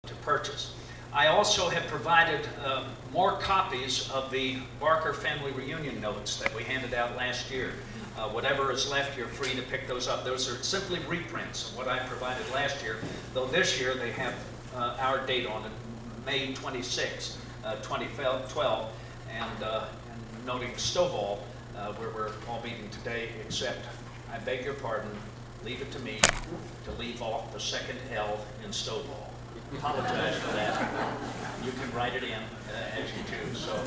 to purchase. I also have provided more copies of the Barker family reunion notes that we handed out last year. Whatever is left, you're free to pick those up. Those are simply reprints of what I provided last year, though this year they have our date on it, May 26, 2012, and noting Stovall, where we're all meeting today, except, I beg your pardon, leave it to me to leave off the second L in Stovall. Apologize for that. You can write it in as you choose. So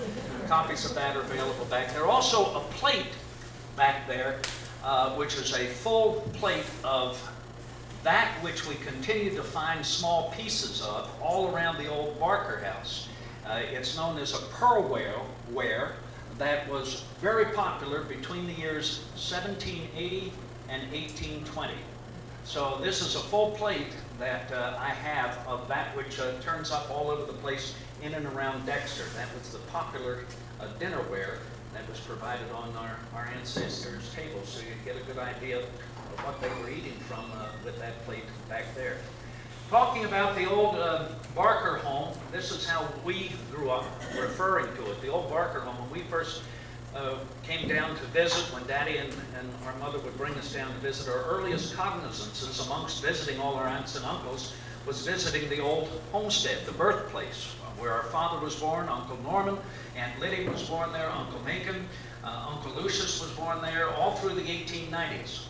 copies of that are available back there. Also a plate back there, which is a full plate of that which we continue to find small pieces of all around the old Barker house. It's known as a pearlware that was very popular between the years 1780 and 1820. So this is a full plate that I have of that which turns up all over the place in and around Dexter. That was the popular dinnerware that was provided on our ancestors' table, so you get a good idea of what they were eating from with that plate back there. Talking about the old Barker home, this is how we grew up referring to it. The old Barker home, when we first came down to visit, when Daddy and our mother would bring us down to visit, our earliest cognizances amongst visiting all our aunts and uncles was visiting the old homestead, the birthplace, where our father was born, Uncle Norman, Aunt Liddy was born there, Uncle Macon, Uncle Lucius was born there, all through the 1890s.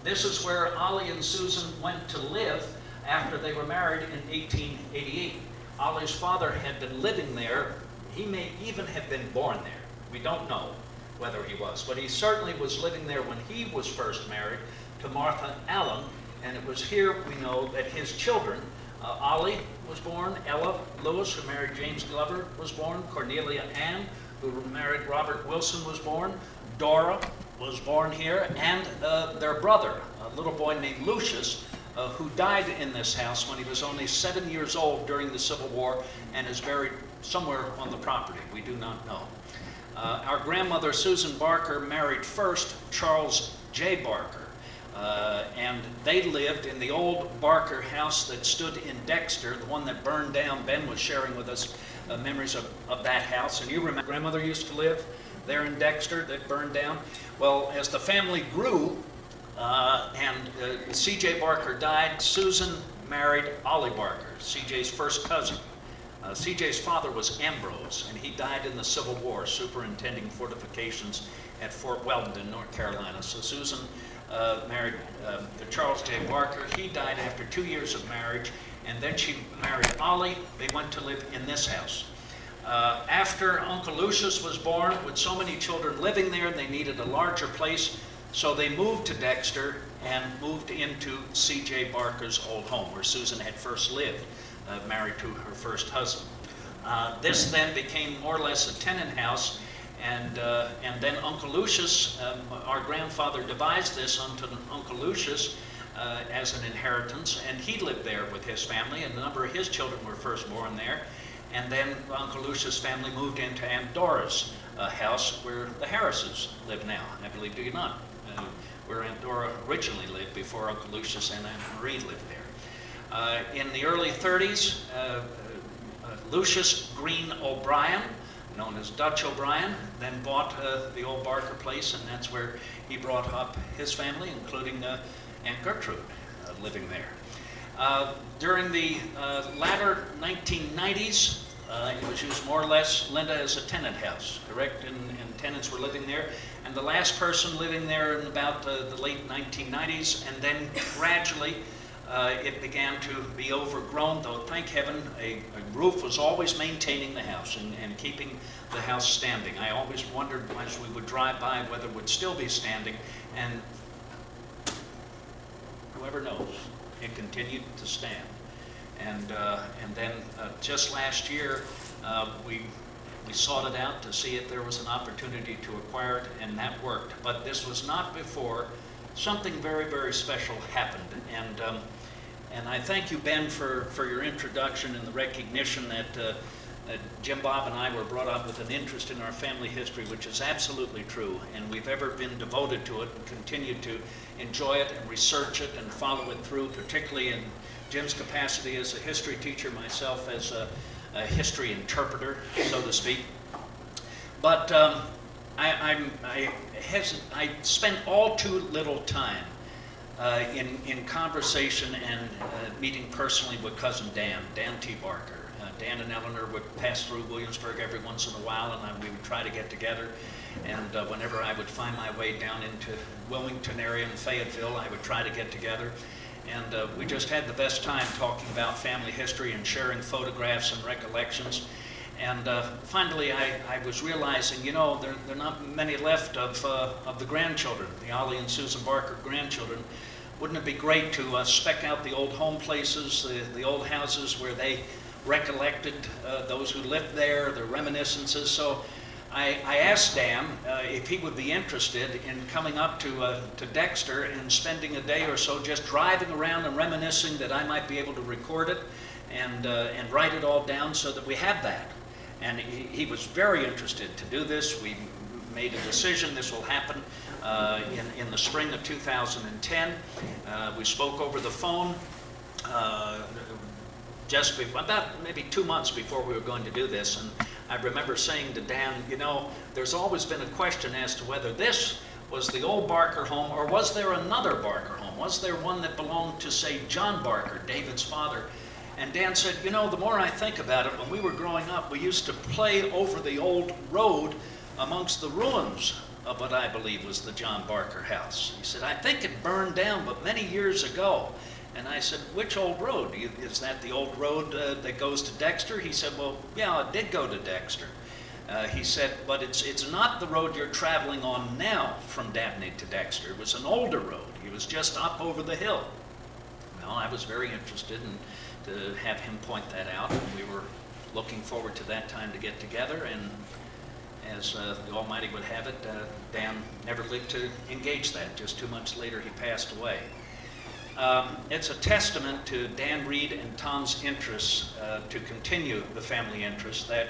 This is where Ollie and Susan went to live after they were married in 1888. Ollie's father had been living there. He may even have been born there. We don't know whether he was, but he certainly was living there when he was first married to Martha Allen, and it was here we know that his children, Ollie was born, Ella Lewis, who married James Glover, was born, Cornelia Ann, who married Robert Wilson, was born, Dora was born here, and their brother, a little boy named Lucius, who died in this house when he was only 7 years old during the Civil War and is buried somewhere on the property. We do not know. Our grandmother, Susan Barker, married first Charles J. Barker, and they lived in the old Barker house that stood in Dexter, the one that burned down. Ben was sharing with us memories of that house, and you remember grandmother used to live there in Dexter that burned down. Well, as the family grew and C.J. Barker died, Susan married Ollie Barker, C.J.'s first cousin. C.J.'s father was Ambrose, and he died in the Civil War, superintending fortifications at Fort Weldon in North Carolina. So Susan married Charles J. Barker. He died after 2 years of marriage, and then she married Ollie. They went to live in this house. After Uncle Lucius was born, with so many children living there, they needed a larger place, so they moved to Dexter and moved into C.J. Barker's old home, where Susan had first lived, married to her first husband. This then became more or less a tenant house, and then Uncle Lucius, our grandfather devised this unto Uncle Lucius as an inheritance, and he lived there with his family, and a number of his children were first born there. And then Uncle Lucius' family moved into Aunt Dora's house, where the Harrises live now, I believe, do you not? Where Aunt Dora originally lived before Uncle Lucius and Aunt Marie lived there. In the early 30s, Lucius Green O'Brien, known as Dutch O'Brien, then bought the old Barker place, and that's where he brought up his family, including Aunt Gertrude living there. During the latter 1990s, it was used more or less, Linda, as a tenant house, correct? And tenants were living there. And the last person living there in about the late 1990s, and then gradually it began to be overgrown, though thank heaven a roof was always maintaining the house and keeping the house standing. I always wondered as we would drive by whether it would still be standing, and whoever knows, it continued to stand. And then just last year, we sought it out to see if there was an opportunity to acquire it, and that worked. But this was not before something very, very special happened. And I thank you, Ben, for your introduction and the recognition that Jim Bob and I were brought up with an interest in our family history, which is absolutely true, and we've ever been devoted to it and continue to enjoy it and research it and follow it through, particularly in Jim's capacity as a history teacher, myself as a history interpreter, so to speak. But I spent all too little time in conversation and meeting personally with cousin Dan T. Barker. Dan and Eleanor would pass through Williamsburg every once in a while, and we would try to get together. And whenever I would find my way down into Wilmington area and Fayetteville, I would try to get together. And we just had the best time talking about family history and sharing photographs and recollections. And finally, I was realizing, you know, there are not many left of the grandchildren, the Ollie and Susan Barker grandchildren. Wouldn't it be great to spec out the old home places, the old houses where they recollected those who lived there, their reminiscences? So I asked Dan if he would be interested in coming up to Dexter and spending a day or so just driving around and reminiscing, that I might be able to record it and write it all down so that we have that. And he was very interested to do this. We made a decision. This will happen in the spring of 2010. We spoke over the phone just before, about maybe 2 months before we were going to do this. And I remember saying to Dan, you know, there's always been a question as to whether this was the old Barker home or was there another Barker home? Was there one that belonged to, say, John Barker, David's father? And Dan said, you know, the more I think about it, when we were growing up, we used to play over the old road amongst the ruins of what I believe was the John Barker house. He said, I think it burned down, but many years ago. And I said, which old road? Is that the old road that goes to Dexter? He said, well, yeah, it did go to Dexter. He said, but it's not the road you're traveling on now from Dabney to Dexter. It was an older road. He was just up over the hill. Well, I was very interested to have him point that out. And we were looking forward to that time to get together. And as the Almighty would have it, Dan never lived to engage that. Just 2 months later, he passed away. It's a testament to Dan Reed and Tom's interests to continue the family interest that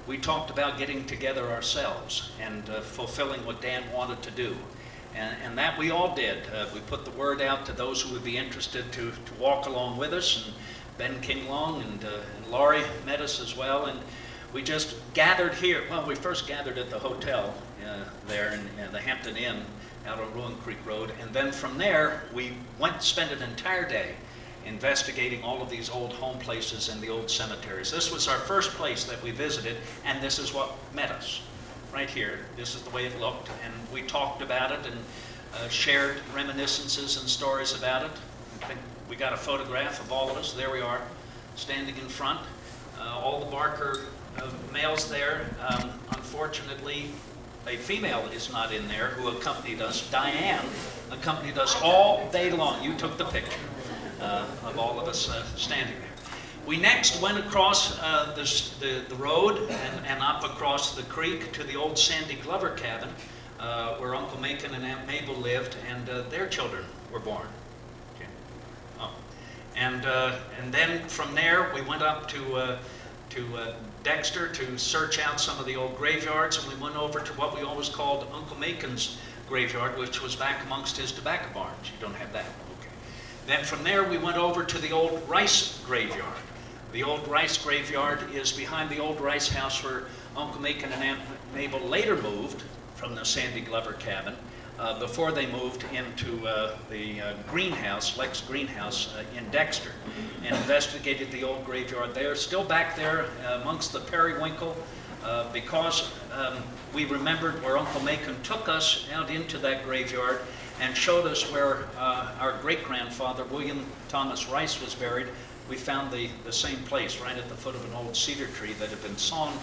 we talked about getting together ourselves and fulfilling what Dan wanted to do. And that we all did. We put the word out to those who would be interested to walk along with us, and Ben Kinglong and Laurie met us as well. And we just gathered here. Well, we first gathered at the hotel there in the Hampton Inn out on Ruin Creek Road. And then from there, we spent an entire day investigating all of these old home places and the old cemeteries. This was our first place that we visited, and this is what met us. Right here, this is the way it looked, and we talked about it and shared reminiscences and stories about it. I think we got a photograph of all of us. There we are, standing in front. All the Barker males there. Unfortunately, a female is not in there who accompanied us. Diane accompanied us all day long. You took the picture of all of us standing there. We next went across the road and up across the creek to the old Sandy Glover cabin where Uncle Macon and Aunt Mabel lived, and their children were born. Okay. Oh. And then from there we went up to Dexter to search out some of the old graveyards, and we went over to what we always called Uncle Macon's graveyard, which was back amongst his tobacco barns. You don't have that. Okay. Then from there we went over to the old Rice graveyard. The old Rice graveyard is behind the old Rice house where Uncle Macon and Aunt Mabel later moved from the Sandy Glover cabin before they moved into the greenhouse, Lex Greenhouse in Dexter, and investigated the old graveyard there. Still back there amongst the periwinkle because we remembered where Uncle Macon took us out into that graveyard and showed us where our great-grandfather, William Thomas Rice, was buried. We found the same place right at the foot of an old cedar tree that had been sawn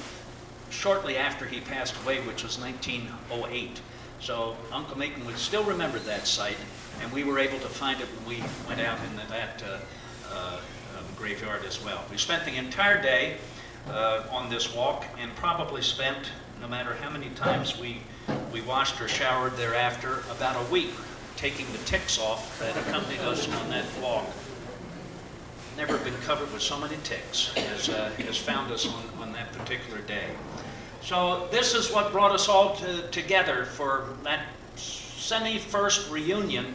shortly after he passed away, which was 1908. So Uncle Macon would still remember that site, and we were able to find it when we went out into that graveyard as well. We spent the entire day on this walk, and probably spent, no matter how many times we washed or showered thereafter, about a week taking the ticks off that accompanied us on that walk. Never been covered with so many ticks as found us on that particular day. So this is what brought us all together for that semi-first reunion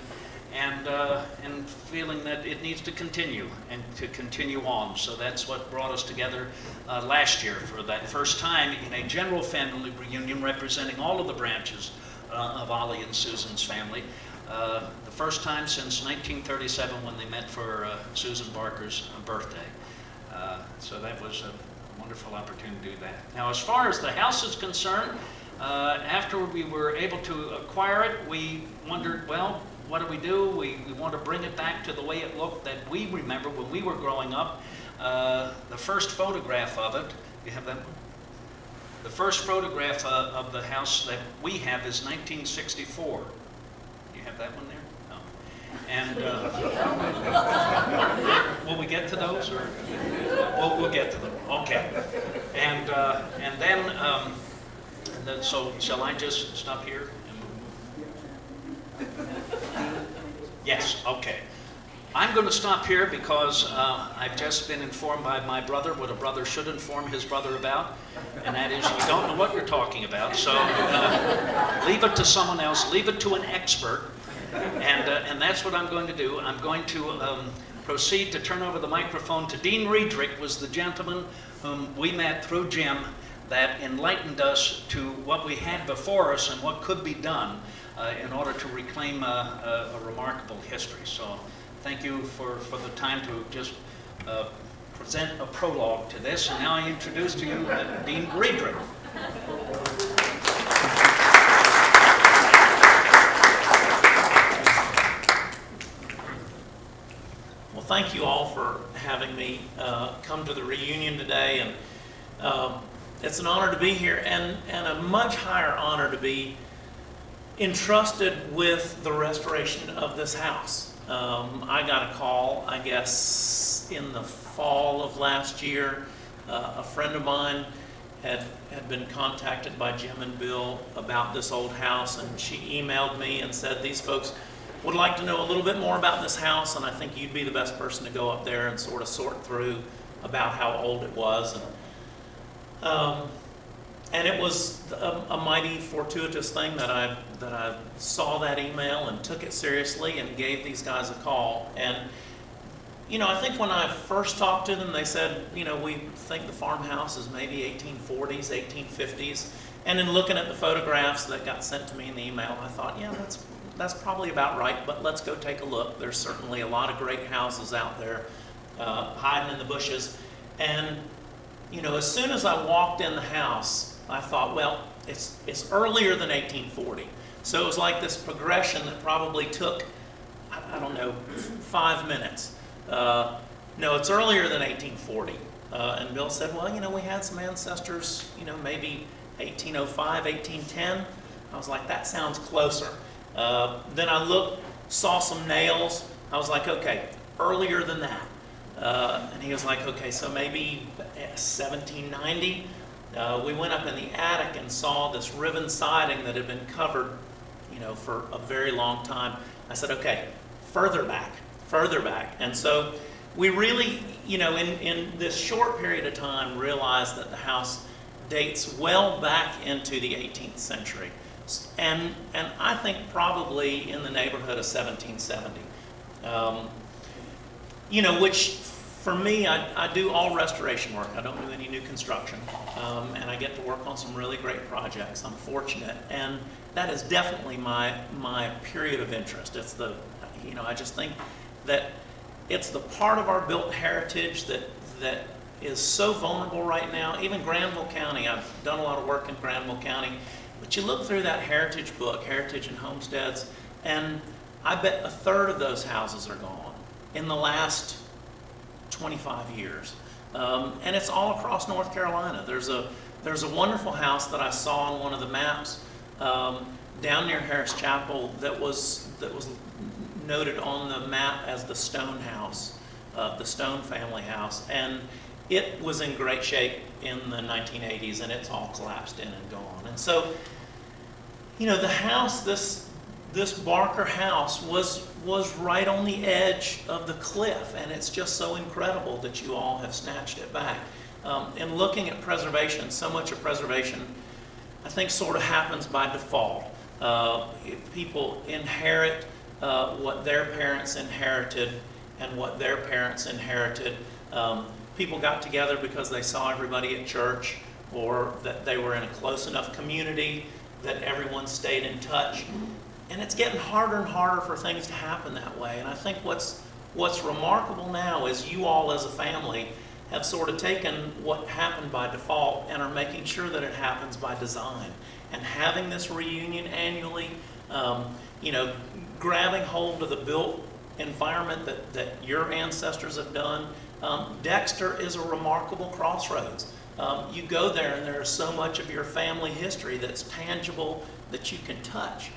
and feeling that it needs to continue and to continue on. So that's what brought us together last year for that first time in a general family reunion representing all of the branches of Ollie and Susan's family. The first time since 1937 when they met for Susan Barker's birthday. So that was a wonderful opportunity to do that. Now, as far as the house is concerned, after we were able to acquire it, we wondered, well, what do? We want to bring it back to the way it looked that we remember when we were growing up. The first photograph of it, you have that one? The first photograph of the house that we have is 1964. You have that one there? No. And will we get to those, or we'll get to them? Okay. And then so shall I just stop here? Yes. Okay. I'm going to stop here because I've just been informed by my brother what a brother should inform his brother about, and that is you don't know what you're talking about, so leave it to someone else, leave it to an expert, and that's what I'm going to do. I'm going to proceed to turn over the microphone to Dean Riedrich, was the gentleman whom we met through Jim that enlightened us to what we had before us and what could be done in order to reclaim a remarkable history. So thank you for the time to just present a prologue to this. And now I introduce to you Dean Riedrich. Well, thank you all for having me come to the reunion today. And it's an honor to be here, and a much higher honor to be entrusted with the restoration of this house. I got a call, I guess, in the fall of last year. A friend of mine had been contacted by Jim and Bill about this old house, and she emailed me and said, these folks would like to know a little bit more about this house, and I think you'd be the best person to go up there and sort of sort through about how old it was. And it was a mighty fortuitous thing that I saw that email and took it seriously and gave these guys a call. And, you know, I think when I first talked to them, they said, you know, we think the farmhouse is maybe 1840s, 1850s. And in looking at the photographs that got sent to me in the email, I thought, yeah, that's probably about right, but let's go take a look. There's certainly a lot of great houses out there hiding in the bushes. And, you know, as soon as I walked in the house, I thought, well, it's earlier than 1840. So it was like this progression that probably took, I don't know, 5 minutes. No, it's earlier than 1840. And Bill said, well, you know, we had some ancestors, you know, maybe 1805, 1810. I was like, that sounds closer. Then I looked, saw some nails. I was like, okay, earlier than that. And he was like, okay, so maybe 1790. We went up in the attic and saw this riven siding that had been covered, you know, for a very long time. I said, okay, further back. And so we really, you know, in this short period of time, realized that the house dates well back into the 18th century. And I think probably in the neighborhood of 1770. You know, which for me, I do all restoration work. I don't do any new construction. And I get to work on some really great projects. I'm fortunate. And that is definitely my period of interest. It's the, you know, I just think that it's the part of our built heritage that is so vulnerable right now. Even Granville County, I've done a lot of work in Granville County. But you look through that heritage book, Heritage and Homesteads, and I bet a third of those houses are gone in the last 25 years. And it's all across North Carolina. There's a wonderful house that I saw on one of the maps down near Harris Chapel that was noted on the map as the Stone House, the Stone family house. And it was in great shape in the 1980s, and it's all collapsed in and gone. And so, you know, the house, this Barker house was right on the edge of the cliff, and it's just so incredible that you all have snatched it back. In looking at preservation, so much of preservation, I think, sort of happens by default. People inherit what their parents inherited and what their parents inherited. People got together because they saw everybody at church, or that they were in a close enough community that everyone stayed in touch. And it's getting harder and harder for things to happen that way. And I think what's remarkable now is you all as a family have sort of taken what happened by default and are making sure that it happens by design. And having this reunion annually, grabbing hold of the built environment that your ancestors have done. Dexter is a remarkable crossroads. You go there and there's so much of your family history that's tangible that you can touch.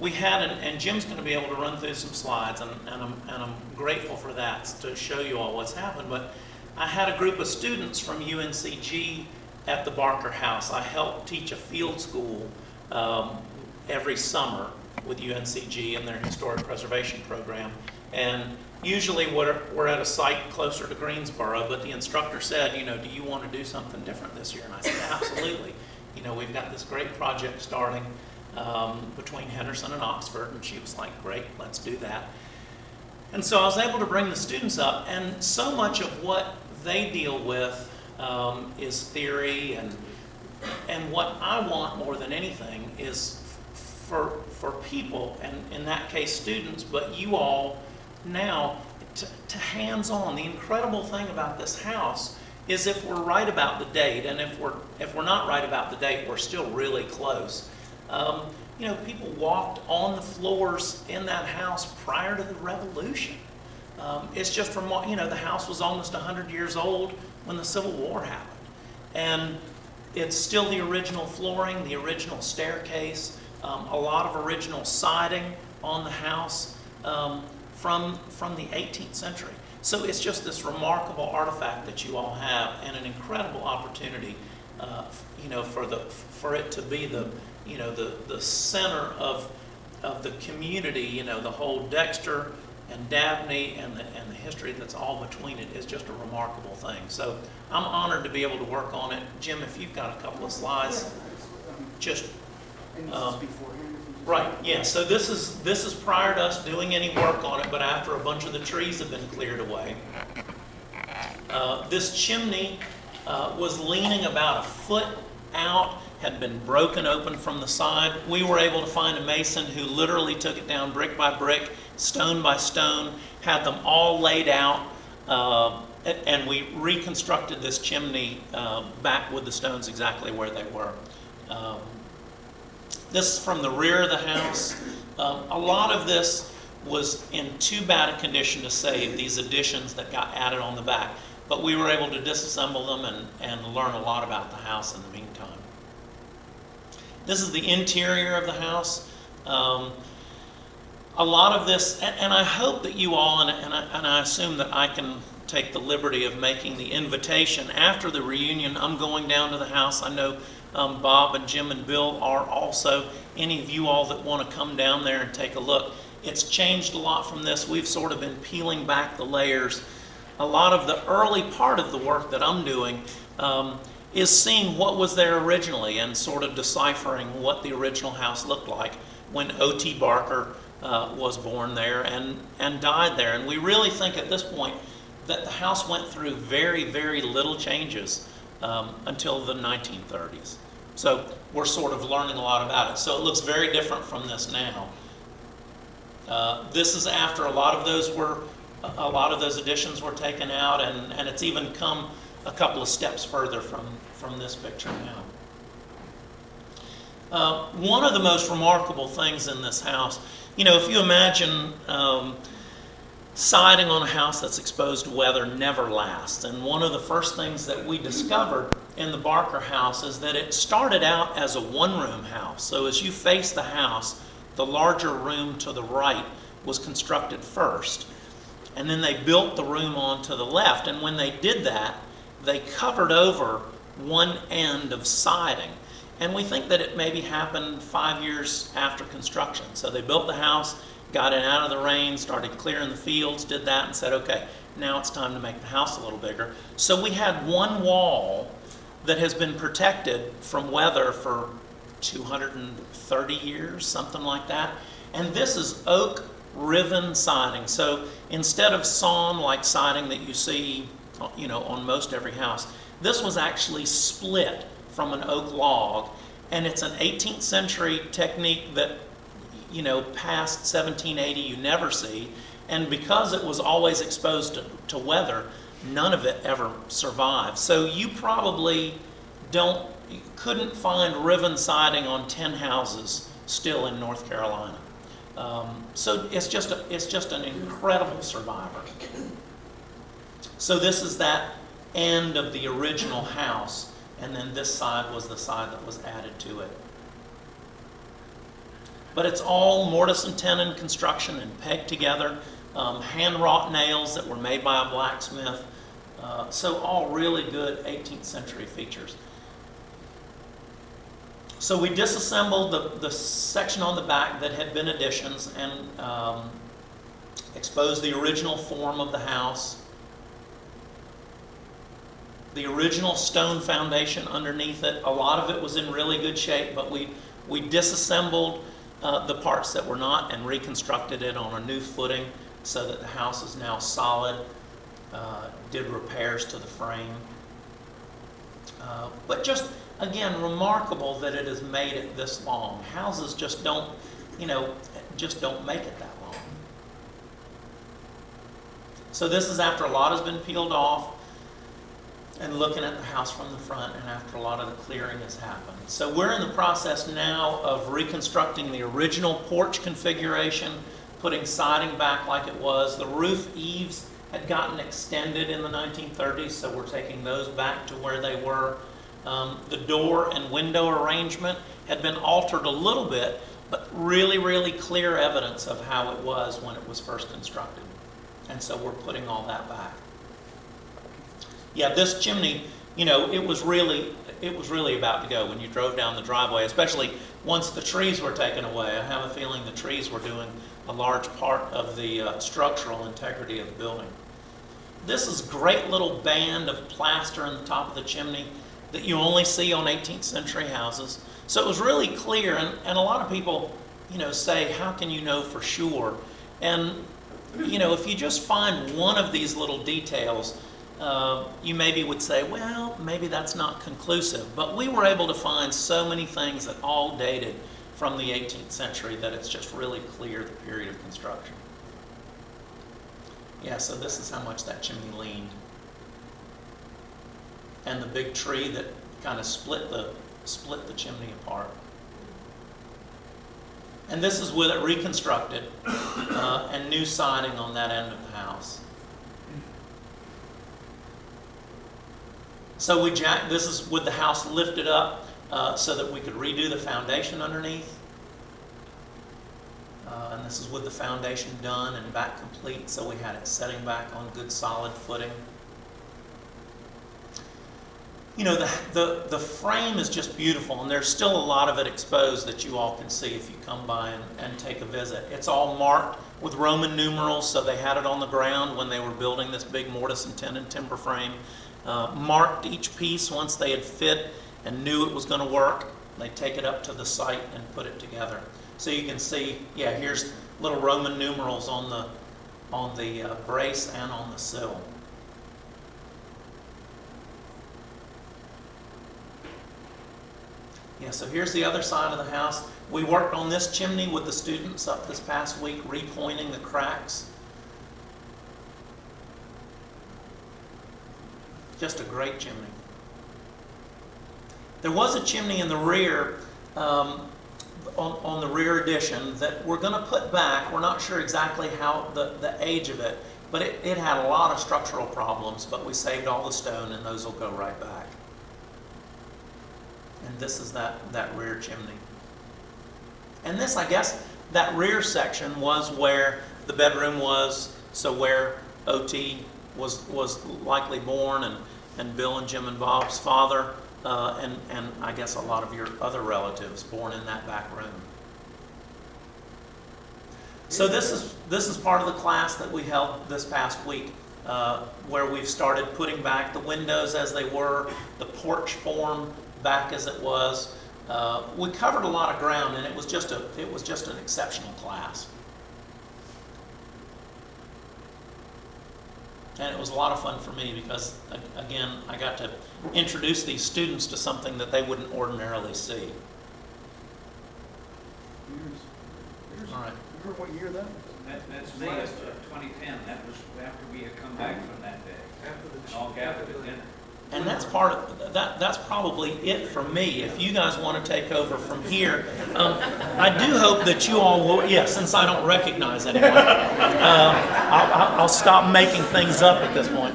We had, and Jim's going to be able to run through some slides, and I'm grateful for that to show you all what's happened, but I had a group of students from UNCG at the Barker House. I helped teach a field school every summer with UNCG and their historic preservation program. And usually we're at a site closer to Greensboro, but the instructor said, do you want to do something different this year? And I said, absolutely. We've got this great project starting between Henderson and Oxford, and she was like, great, let's do that. And so I was able to bring the students up, and so much of what they deal with is theory, and what I want more than anything is for people, and in that case students, but you all now, to hands-on. The incredible thing about this house is if we're right about the date, and if we're not right about the date, we're still really close. People walked on the floors in that house prior to the Revolution. It's just remarkable. The house was almost 100 years old when the Civil War happened. And it's still the original flooring, the original staircase, a lot of original siding on the house from the 18th century. So it's just this remarkable artifact that you all have, and an incredible opportunity, for it to be the center of the community. The whole Dexter and Dabney and the history that's all between it is just a remarkable thing. So I'm honored to be able to work on it. Jim, if you've got a couple of slides, just. And this is beforehand? Right, yeah, so this is prior to us doing any work on it, but after a bunch of the trees have been cleared away. This chimney was leaning about a foot out, had been broken open from the side. We were able to find a mason who literally took it down brick by brick, stone by stone, had them all laid out, and we reconstructed this chimney back with the stones exactly where they were. This is from the rear of the house. A lot of this was in too bad a condition to save, these additions that got added on the back. But we were able to disassemble them and learn a lot about the house in the meantime. This is the interior of the house. A lot of this, and I hope that you all, and I assume that I can take the liberty of making the invitation. After the reunion, I'm going down to the house. I know Bob and Jim and Bill are also. Any of you all that want to come down there and take a look. It's changed a lot from this. We've sort of been peeling back the layers. A lot of the early part of the work that I'm doing is seeing what was there originally and sort of deciphering what the original house looked like when O.T. Barker was born there and died there. And we really think at this point that the house went through very, very little changes until the 1930s. So we're sort of learning a lot about it. So it looks very different from this now. This is after a lot of those additions were taken out, and it's even come a couple of steps further from this picture now. One of the most remarkable things in this house, if you imagine siding on a house that's exposed to weather never lasts. And one of the first things that we discovered in the Barker house is that it started out as a one-room house. So as you face the house, the larger room to the right was constructed first. And then they built the room on to the left. And when they did that, they covered over one end of siding. And we think that it maybe happened 5 years after construction. So they built the house, got it out of the rain, started clearing the fields, did that, and said, okay, now it's time to make the house a little bigger. So we had one wall that has been protected from weather for 230 years, something like that. And this is oak riven siding. So instead of sawn like siding that you see, on most every house, this was actually split from an oak log. And it's an 18th century technique that, past 1780 you never see. And because it was always exposed to weather, none of it ever survived. So you probably couldn't find riven siding on 10 houses still in North Carolina. So it's just an incredible survivor. So this is that end of the original house, and then this side was the side that was added to it. But it's all mortise and tenon construction and pegged together, hand-wrought nails that were made by a blacksmith. So all really good 18th century features. So we disassembled the section on the back that had been additions and exposed the original form of the house. The original stone foundation underneath it, a lot of it was in really good shape, but we disassembled the parts that were not and reconstructed it on a new footing so that the house is now solid. Did repairs to the frame. But just, again, remarkable that it has made it this long. Houses just don't make it that long. So this is after a lot has been peeled off and looking at the house from the front and after a lot of the clearing has happened. So we're in the process now of reconstructing the original porch configuration, putting siding back like it was. The roof eaves had gotten extended in the 1930s, so we're taking those back to where they were. The door and window arrangement had been altered a little bit, but really, really clear evidence of how it was when it was first constructed. And so we're putting all that back. Yeah, this chimney, it was really about to go when you drove down the driveway, especially once the trees were taken away. I have a feeling the trees were doing a large part of the structural integrity of the building. This is a great little band of plaster in the top of the chimney that you only see on 18th century houses. So it was really clear, and a lot of people, say, how can you know for sure? And, if you just find one of these little details, you maybe would say, well, maybe that's not conclusive. But we were able to find so many things that all dated from the 18th century that it's just really clear the period of construction. Yeah, so this is how much that chimney leaned. And the big tree that kind of split the chimney apart. And this is with it reconstructed and new siding on that end of the house. So this is with the house lifted up so that we could redo the foundation underneath. And this is with the foundation done and back complete, so we had it setting back on good solid footing. The frame is just beautiful, and there's still a lot of it exposed that you all can see if you come by and take a visit. It's all marked with Roman numerals, so they had it on the ground when they were building this big mortise and tenon timber frame. Marked each piece once they had fit and knew it was going to work. They'd take it up to the site and put it together. So you can see, here's little Roman numerals on the brace and on the sill. Yeah, so here's the other side of the house. We worked on this chimney with the students up this past week, repointing the cracks. Just a great chimney. There was a chimney in the rear, on the rear addition, that we're going to put back. We're not sure exactly how the age of it, but it had a lot of structural problems, but we saved all the stone and those will go right back. And this is that rear chimney. And this, I guess, that rear section was where the bedroom was, so where O.T. was likely born, and Bill and Jim and Bob's father, and I guess a lot of your other relatives born in that back room. So this is part of the class that we held this past week, where we've started putting back the windows as they were, the porch form back as it was. We covered a lot of ground, and it was just an exceptional class. And it was a lot of fun for me because, again, I got to introduce these students to something that they wouldn't ordinarily see. Years. All right. Remember what year that was? That's May of 2010. That was after we had come back from that day. After the. And all gathered at dinner. And that's part of that. That's probably it for me. If you guys want to take over from here, I do hope that you all will. Yeah, since I don't recognize anyone, I'll stop making things up at this point.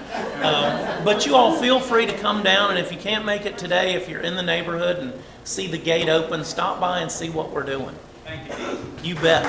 But you all feel free to come down, and if you can't make it today, if you're in the neighborhood and see the gate open, stop by and see what we're doing. Thank you, Dean. You bet.